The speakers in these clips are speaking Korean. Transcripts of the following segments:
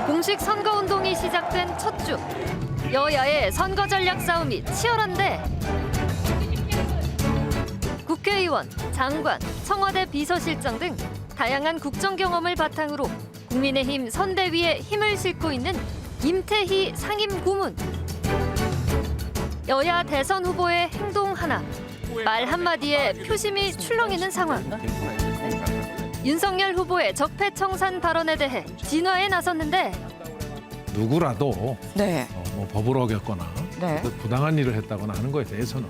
공식 선거운동이 시작된 첫 주. 여야의 선거 전략 싸움이 치열한데 국회의원, 장관, 청와대 비서실장 등 다양한 국정 경험을 바탕으로 국민의힘 선대위에 힘을 싣고 있는 임태희 상임고문. 여야 대선 후보의 행동 하나, 말 한마디에 표심이 출렁이는 상황. 윤석열 후보의 적폐청산 발언에 대해 진화에 나섰는데 누구라도 네. 뭐 법을 어겼거나 네. 부당한 일을 했다거나 하는 거에 대해서는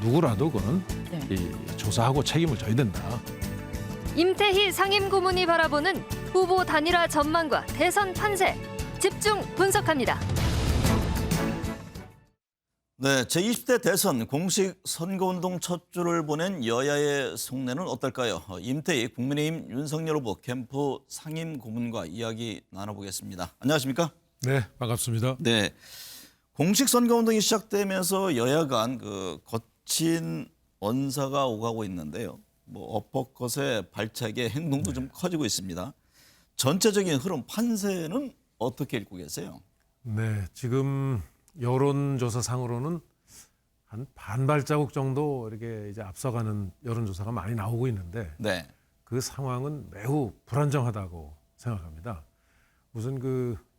누구라도 그는 이 조사하고 책임을 져야 된다. 임태희 상임고문이 바라보는 후보 단일화 전망과 대선 판세 집중 분석합니다. 네, 제20대 대선 공식 선거운동 첫 주를 보낸 여야의 속내는 어떨까요? 임태희 국민의힘 윤석열 후보 캠프 상임고문과 이야기 나눠보겠습니다. 안녕하십니까? 네, 반갑습니다. 네, 공식 선거운동이 시작되면서 여야 간 그 거친 언사가 오가고 있는데요. 뭐 어퍼컷의 발차기의 행동도 좀 커지고 있습니다. 전체적인 흐름 판세는 어떻게 읽고 계세요? 네, 지금 여론조사상으로는 한 반발자국 정도 이렇게 이제 앞서가는 여론조사가 많이 나오고 있는데 네, 그 상황은 매우 불안정하다고 생각합니다. 우선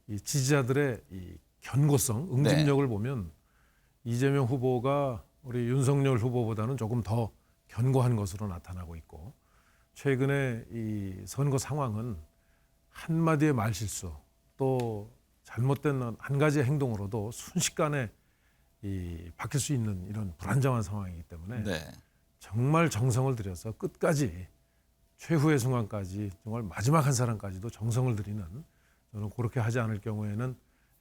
이 지지자들의 이 견고성, 응집력을 보면 이재명 후보가 우리 윤석열 후보보다는 조금 더 견고한 것으로 나타나고 있고, 최근에 이 선거 상황은 한마디의 말실수 또 잘못된 한 가지의 행동으로도 순식간에 바뀔 수 있는 이런 불안정한 상황이기 때문에 네, 정말 정성을 들여서 끝까지 최후의 순간까지 정말 마지막 한 사람까지도 정성을 들이는, 저는 그렇게 하지 않을 경우에는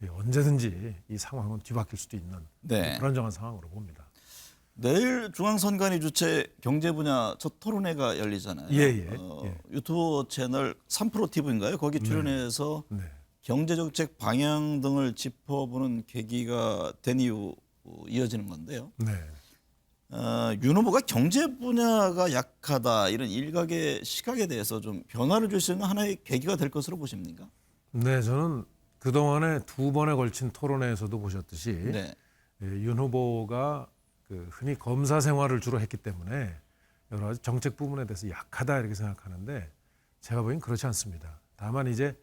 언제든지 이 상황은 뒤바뀔 수도 있는 네. 불안정한 상황으로 봅니다. 내일 중앙선관위 주최 경제 분야 첫 토론회가 열리잖아요. 예. 유튜브 채널 3프로TV인가요? 거기 출연해서 네. 경제정책 방향 등을 짚어보는 계기가 된 이후 이어지는 건데요. 네. 윤 후보가 경제 분야가 약하다 이런 일각의 시각에 대해서 좀 변화를 줄 수 있는 하나의 계기가 될 것으로 보십니까? 네, 저는 그동안에 두 번에 걸친 토론회에서도 보셨듯이 네. 윤 후보가 흔히 검사 생활을 주로 했기 때문에 여러 가지 정책 부분에 대해서 약하다 이렇게 생각하는데, 제가 보기엔 그렇지 않습니다. 다만 이제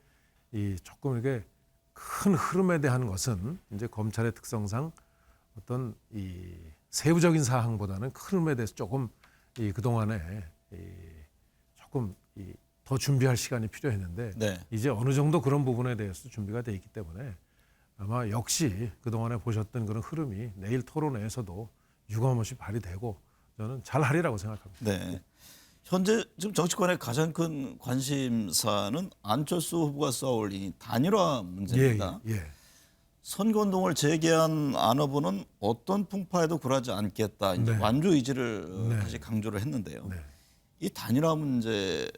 조금 이렇게 큰 흐름에 대한 것은 이제 검찰의 특성상 어떤 세부적인 사항보다는 큰 흐름에 대해서 조금 그동안에 조금 더 준비할 시간이 필요했는데 네. 이제 어느 정도 그런 부분에 대해서 준비가 돼 있기 때문에 아마 역시 그동안에 보셨던 그런 흐름이 내일 토론회에서도 유감없이 발휘되고 저는 잘하리라고 생각합니다. 네. 현재 지금 정치권의 가장 큰 관심사는 안철수 후보가 쌓아올린 이 단일화 문제입니다. 예. 선거운동을 재개한 안 후보는 어떤 풍파에도 굴하지 않겠다. 이제 네. 완주 의지를 네. 다시 강조를 했는데요. 네. 이 단일화 문제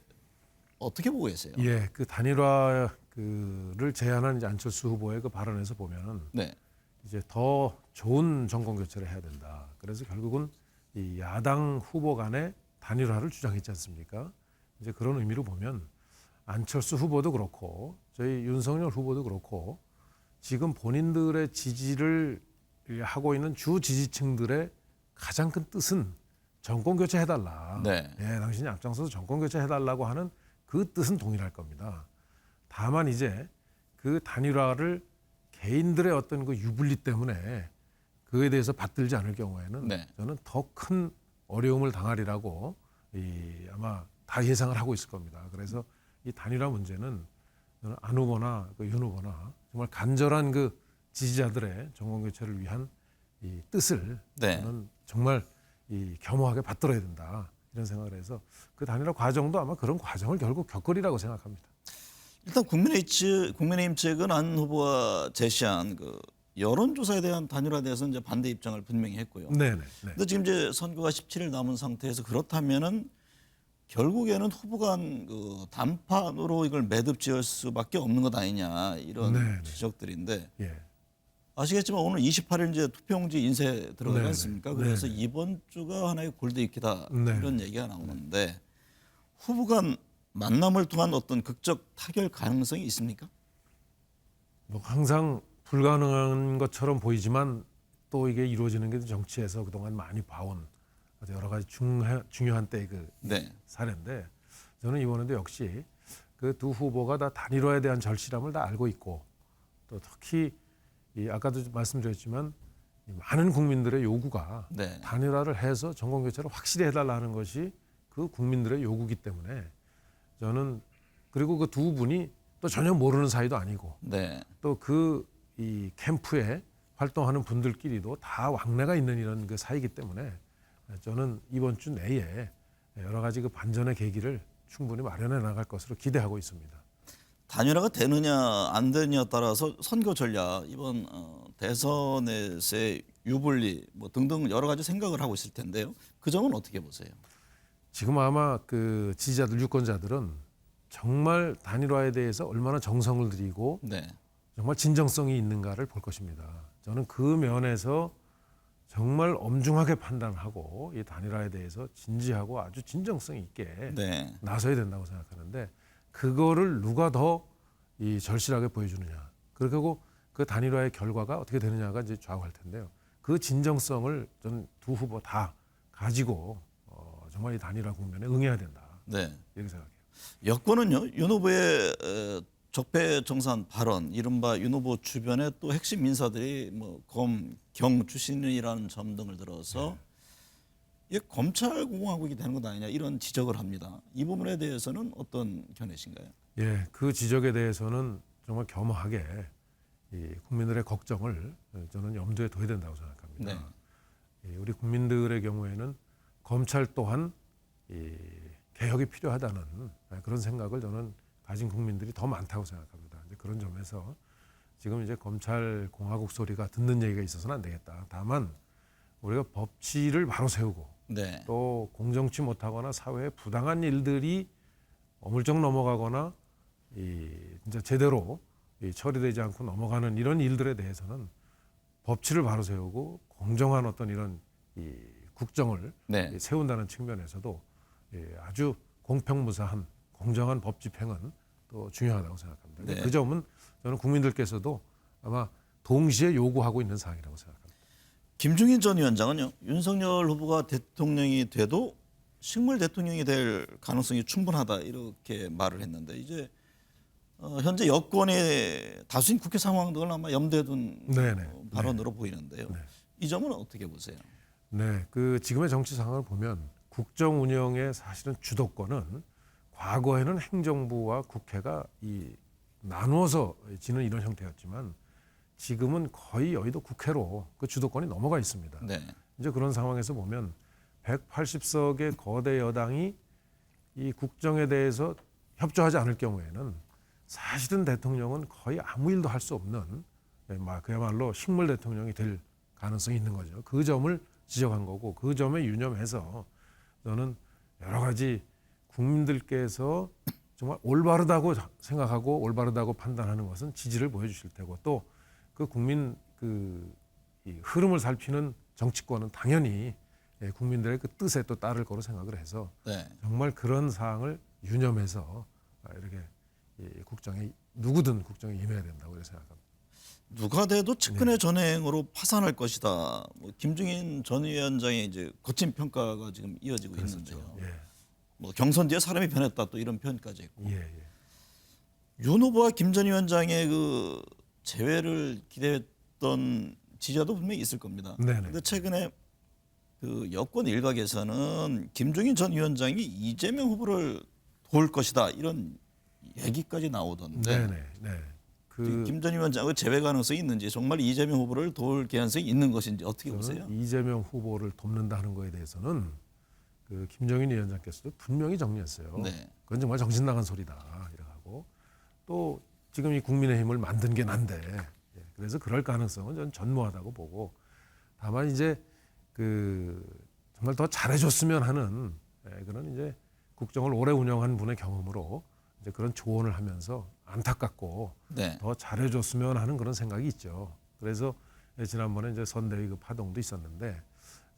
어떻게 보고 계세요? 예, 그 단일화를 제안한 이제 안철수 후보의 그 발언에서 보면은 네. 이제 더 좋은 정권 교체를 해야 된다. 그래서 결국은 이 야당 후보 간의 단일화를 주장했지 않습니까? 이제 그런 의미로 보면 안철수 후보도 그렇고 저희 윤석열 후보도 그렇고 지금 본인들의 지지를 하고 있는 주 지지층들의 가장 큰 뜻은 정권 교체해달라. 네. 예, 당신이 앞장서서 정권 교체해달라고 하는 그 뜻은 동일할 겁니다. 다만 이제 그 단일화를 개인들의 어떤 그 유불리 때문에 그에 대해서 받들지 않을 경우에는 네. 저는 더 큰 어려움을 당하리라고 아마 다 예상을 하고 있을 겁니다. 그래서 이 단일화 문제는 저는 안 후보나 윤 후보나 정말 간절한 그 지지자들의 정권 교체를 위한 이 뜻을 네. 저는 정말 겸허하게 받들어야 된다 이런 생각을 해서 그 단일화 과정도 아마 그런 과정을 결국 겪으리라고 생각합니다. 일단 국민의힘 측은 안 후보가 제시한 그 여론조사에 대한 단일화에 대해서는 이제 반대 입장을 분명히 했고요. 네네. 네. 근데 지금 이제 선거가 17일 남은 상태에서 그렇다면은 결국에는 후보 간 그 단판으로 이걸 매듭 지을 수밖에 없는 것 아니냐 이런 네네. 지적들인데 예. 아시겠지만 오늘 28일 이제 투표용지 인쇄 들어가지 네네. 않습니까? 그래서 네네. 이번 주가 하나의 골드위키다 네. 이런 얘기가 나오는데 후보 간 만남을 통한 어떤 극적 타결 가능성이 있습니까? 뭐 항상 불가능한 것처럼 보이지만 또 이게 이루어지는 게 정치에서 그동안 많이 봐온 아주 여러 가지 중요한 때의 그 네. 사례인데 저는 이번에도 역시 그 두 후보가 다 단일화에 대한 절실함을 다 알고 있고 또 특히 이 아까도 말씀드렸지만 이 많은 국민들의 요구가 네. 단일화를 해서 정권 교체를 확실히 해달라는 것이 그 국민들의 요구기 때문에 저는 그리고 그 두 분이 또 전혀 모르는 사이도 아니고 네. 또 그 이 캠프에 활동하는 분들끼리도 다 왕래가 있는 이런 그 사이기 때문에 저는 이번 주 내에 여러 가지 그 반전의 계기를 충분히 마련해 나갈 것으로 기대하고 있습니다. 단일화가 되느냐 안 되느냐에 따라서 선거 전략 이번 대선에서의 유불리 뭐 등등 여러 가지 생각을 하고 있을 텐데요. 그 점은 어떻게 보세요? 지금 아마 그 지지자들 유권자들은 정말 단일화에 대해서 얼마나 정성을 들이고 네. 정말 진정성이 있는가를 볼 것입니다. 저는 그 면에서 정말 엄중하게 판단하고 이 단일화에 대해서 진지하고 아주 진정성 있게 네. 나서야 된다고 생각하는데 그거를 누가 더 이 절실하게 보여주느냐 그리고 그 단일화의 결과가 어떻게 되느냐가 이제 좌우할 텐데요. 그 진정성을 저는 두 후보 다 가지고 정말 이 단일화 국면에 응해야 된다 네. 이렇게 생각해요. 여권은요 윤 후보의 적폐청산 발언, 이른바 윤 후보 주변에 또 핵심 인사들이 뭐 검, 경 출신이라는 점 등을 들어서 이게 검찰 공화국이 되는 것 아니냐 이런 지적을 합니다. 이 부분에 대해서는 어떤 견해신가요? 예, 그 지적에 대해서는 정말 겸허하게 이 국민들의 걱정을 저는 염두에 둬야 된다고 생각합니다. 우리 국민들의 경우에는 검찰 또한 이 개혁이 필요하다는 그런 생각을 저는 가진 국민들이 더 많다고 생각합니다. 이제 그런 점에서 지금 이제 검찰 공화국 소리가 듣는 얘기가 있어서는 안 되겠다. 다만 우리가 법치를 바로 세우고 네. 또 공정치 못하거나 사회에 부당한 일들이 어물쩍 넘어가거나 이제 제대로 처리되지 않고 넘어가는 이런 일들에 대해서는 법치를 바로 세우고 공정한 어떤 이런 이 국정을 네. 세운다는 측면에서도 아주 공평무사한 공정한 법 집행은 또 중요하다고 생각합니다. 네. 그 점은 저는 국민들께서도 아마 동시에 요구하고 있는 사항이라고 생각합니다. 김종인 전 위원장은요 윤석열 후보가 대통령이 돼도 식물 대통령이 될 가능성이 충분하다 이렇게 말을 했는데 이제 현재 여권의 다수인 국회 상황 등을 아마 염두에 둔 네네. 발언으로 보이는데요. 네. 이 점은 어떻게 보세요? 네, 그 지금의 정치 상황을 보면 국정 운영의 사실은 주도권은 과거에는 행정부와 국회가 이 나누어서 지는 이런 형태였지만 지금은 거의 여의도 국회로 그 주도권이 넘어가 있습니다. 네. 이제 그런 상황에서 보면 180석의 거대 여당이 이 국정에 대해서 협조하지 않을 경우에는 사실은 대통령은 거의 아무 일도 할 수 없는 그야말로 식물 대통령이 될 가능성이 있는 거죠. 그 점을 지적한 거고 그 점에 유념해서 저는 여러 가지 국민들께서 정말 올바르다고 생각하고 올바르다고 판단하는 것은 지지를 보여주실 테고 또 그 국민 이 흐름을 살피는 정치권은 당연히 국민들의 그 뜻에 또 따를 거로 생각을 해서 네. 정말 그런 사항을 유념해서 이렇게 국정에 누구든 국정에 임해야 된다고 생각합니다. 누가 돼도 측근의 전횡으로 파산할 것이다. 뭐 김종인 전 위원장의 이제 거친 평가가 지금 이어지고 있는데요. 예, 뭐 경선 뒤에 사람이 변했다 또 이런 표현까지 했고. 예. 윤 후보와 김 전 위원장의 그 재회를 기대했던 지지자도 분명히 있을 겁니다. 네네. 그런데 최근에 그 여권 일각에서는 김종인 전 위원장이 이재명 후보를 도울 것이다 이런 얘기까지 나오던데 네. 김 전 위원장의 재회 가능성이 있는지 정말 이재명 후보를 도울 개연성이 있는 것인지 어떻게 보세요? 이재명 후보를 돕는다는 거에 대해서는 그 김정인 위원장께서도 분명히 정리했어요. 네. 그건 정말 정신 나간 소리다 이러고 또 지금 이 국민의힘을 만든 게 난데 그래서 그럴 가능성은 저는 전무하다고 보고 다만 이제 그 정말 더 잘해줬으면 하는 그런 이제 국정을 오래 운영한 분의 경험으로 이제 그런 조언을 하면서 안타깝고 네. 더 잘해줬으면 하는 그런 생각이 있죠. 그래서 지난번에 이제 선대위 그 파동도 있었는데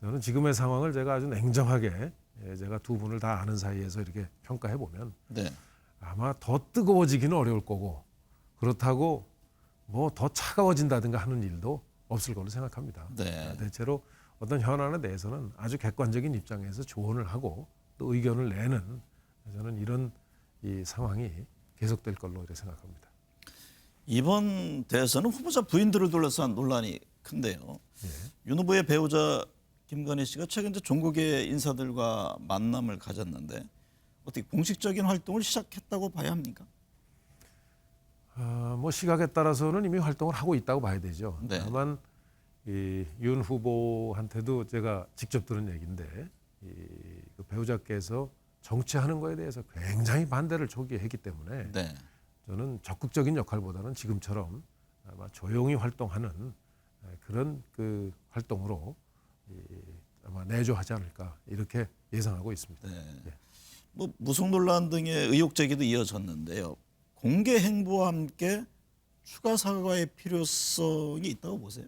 저는 지금의 상황을 제가 아주 냉정하게 제가 두 분을 다 아는 사이에서 이렇게 평가해 보면 네. 아마 더 뜨거워지기는 어려울 거고 그렇다고 뭐 더 차가워진다든가 하는 일도 없을 걸로 생각합니다. 네. 대체로 어떤 현안에 대해서는 아주 객관적인 입장에서 조언을 하고 또 의견을 내는 저는 이런 이 상황이 계속될 걸로 이렇게 생각합니다. 이번 대선은 후보자 부인들을 둘러싼 논란이 큰데요. 예. 윤 후보의 배우자 김건희 씨가 최근 이제 종국의 인사들과 만남을 가졌는데 어떻게 공식적인 활동을 시작했다고 봐야 합니까? 뭐 시각에 따라서는 이미 활동을 하고 있다고 봐야 되죠. 네. 다만 윤 후보한테도 제가 직접 들은 얘기인데 그 배우자께서 정치하는 거에 대해서 굉장히 반대를 초기에 했기 때문에 네. 저는 적극적인 역할보다는 지금처럼 아마 조용히 활동하는 그런 그 활동으로 아마 내조하지 않을까 이렇게 예상하고 있습니다. 네. 예. 뭐 무속 논란 등의 의혹 제기도 이어졌는데요. 공개 행보와 함께 추가 사과의 필요성이 있다고 보세요?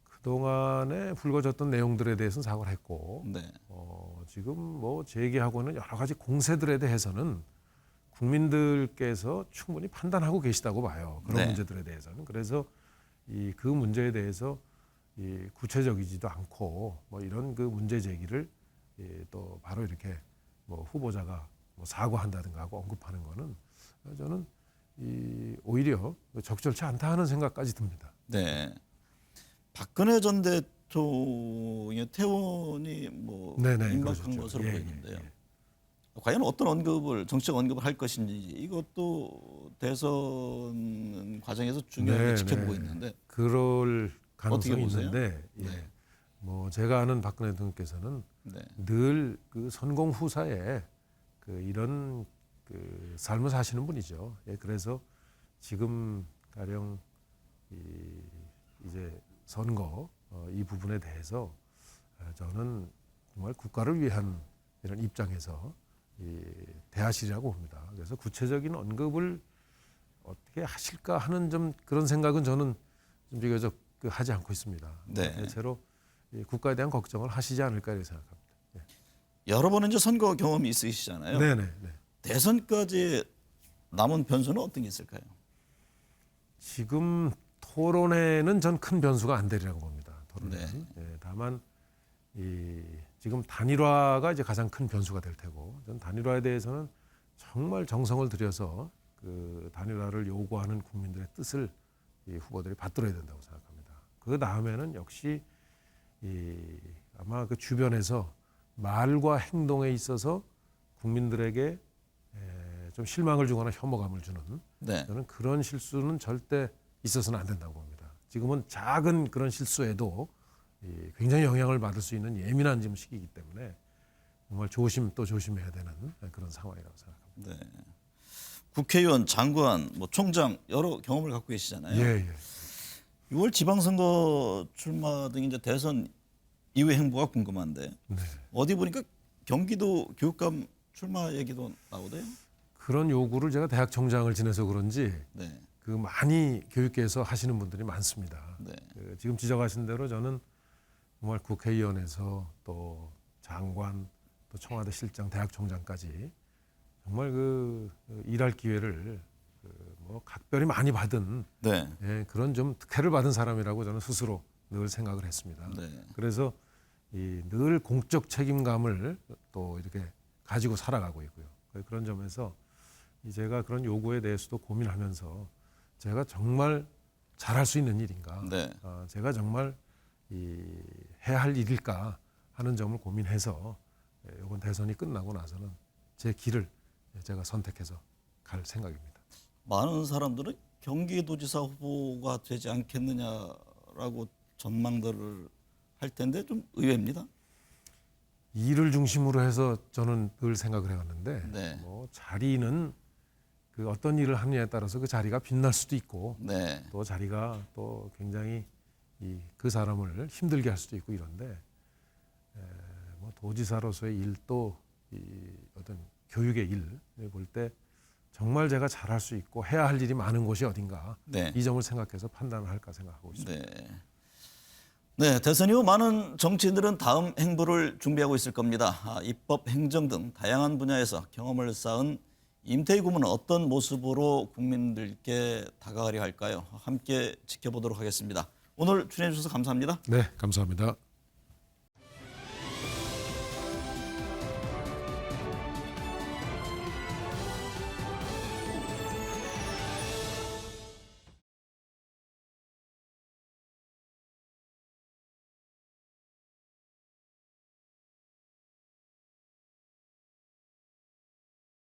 그동안에 불거졌던 내용들에 대해서는 사과를 했고 네. 지금 뭐 제기하고는 여러 가지 공세들에 대해서는 국민들께서 충분히 판단하고 계시다고 봐요. 그런 네. 문제들에 대해서는. 그래서 그 문제에 대해서 구체적이지도 않고 뭐 이런 그 문제 제기를 또 바로 이렇게 뭐 후보자가 뭐 사과한다든가 하고 언급하는 거는 저는 오히려 적절치 않다 하는 생각까지 듭니다. 네. 박근혜 전 대통령의 퇴원이 뭐 네네, 임박한 그러셨죠. 것으로 예, 보이는데요. 예. 과연 어떤 정치적 언급을 할 것인지 이것도 대선 과정에서 중요하게 네, 지켜보고 네. 있는데 그럴 가능성이 보세요? 있는데 네. 뭐 제가 아는 박근혜 대통령께서는 네. 늘 그 선공 후사에 이런 그 삶을 사시는 분이죠. 그래서 지금 가령 이제 선거 이 부분에 대해서 저는 정말 국가를 위한 이런 입장에서 대하시리라고 봅니다. 그래서 구체적인 언급을 어떻게 하실까 하는 좀 그런 생각은 저는 좀 비교적 하지 않고 있습니다. 네. 대체로 국가에 대한 걱정을 하시지 않을까 이렇게 생각합니다. 여러 번은 이제 선거 경험이 있으시잖아요. 네네. 대선까지 남은 변수는 어떤 게 있을까요? 지금 토론회는 전 큰 변수가 안 되리라고 봅니다. 토론회는. 네. 다만 지금 단일화가 이제 가장 큰 변수가 될 테고, 전 단일화에 대해서는 정말 정성을 들여서 그 단일화를 요구하는 국민들의 뜻을 이 후보들이 받들어야 된다고 생각합니다. 그 다음에는 역시 아마 그 주변에서 말과 행동에 있어서 국민들에게 좀 실망을 주거나 혐오감을 주는 네. 저는 그런 실수는 절대 있어서는 안 된다고 봅니다. 지금은 작은 그런 실수에도 굉장히 영향을 받을 수 있는 예민한 지금 시기이기 때문에 정말 조심 또 조심해야 되는 그런 상황이라고 생각합니다. 네. 국회의원, 장관, 뭐 총장 여러 경험을 갖고 계시잖아요. 예. 6월 지방선거 출마 등 이제 대선 이후의 행보가 궁금한데 네. 어디 보니까 경기도 교육감 출마 얘기도 나오대요. 그런 요구를 제가 대학총장을 지내서 그런지 네. 그 많이 교육계에서 하시는 분들이 많습니다. 네. 지금 지적하신 대로 저는 정말 국회의원에서 또 장관 또 청와대 실장 대학총장까지 정말 그 일할 기회를 뭐 각별히 많이 받은 네. 그런 좀 특혜를 받은 사람이라고 저는 스스로 늘 생각을 했습니다. 네. 그래서 늘 공적 책임감을 또 이렇게 가지고 살아가고 있고요. 그런 점에서 제가 그런 요구에 대해서도 고민하면서 제가 정말 잘할 수 있는 일인가, 네. 제가 정말 해야 할 일일까 하는 점을 고민해서 이번 대선이 끝나고 나서는 제 길을 제가 선택해서 갈 생각입니다. 많은 사람들은 경기도지사 후보가 되지 않겠느냐라고 전망들을 할 텐데 좀 의외입니다. 일을 중심으로 해서 저는 늘 생각을 해왔는데 네. 뭐 자리는 그 어떤 일을 하느냐에 따라서 그 자리가 빛날 수도 있고 네. 또 자리가 또 굉장히 그 사람을 힘들게 할 수도 있고 이런데 뭐 도지사로서의 일도 어떤 교육의 일을 볼 때 정말 제가 잘할 수 있고 해야 할 일이 많은 곳이 어딘가 네. 이 점을 생각해서 판단을 할까 생각하고 있습니다. 네. 네, 대선 이후 많은 정치인들은 다음 행보를 준비하고 있을 겁니다. 입법, 행정 등 다양한 분야에서 경험을 쌓은 임태희 고문은 어떤 모습으로 국민들께 다가가려 할까요? 함께 지켜보도록 하겠습니다. 오늘 출연해 주셔서 감사합니다. 네, 감사합니다.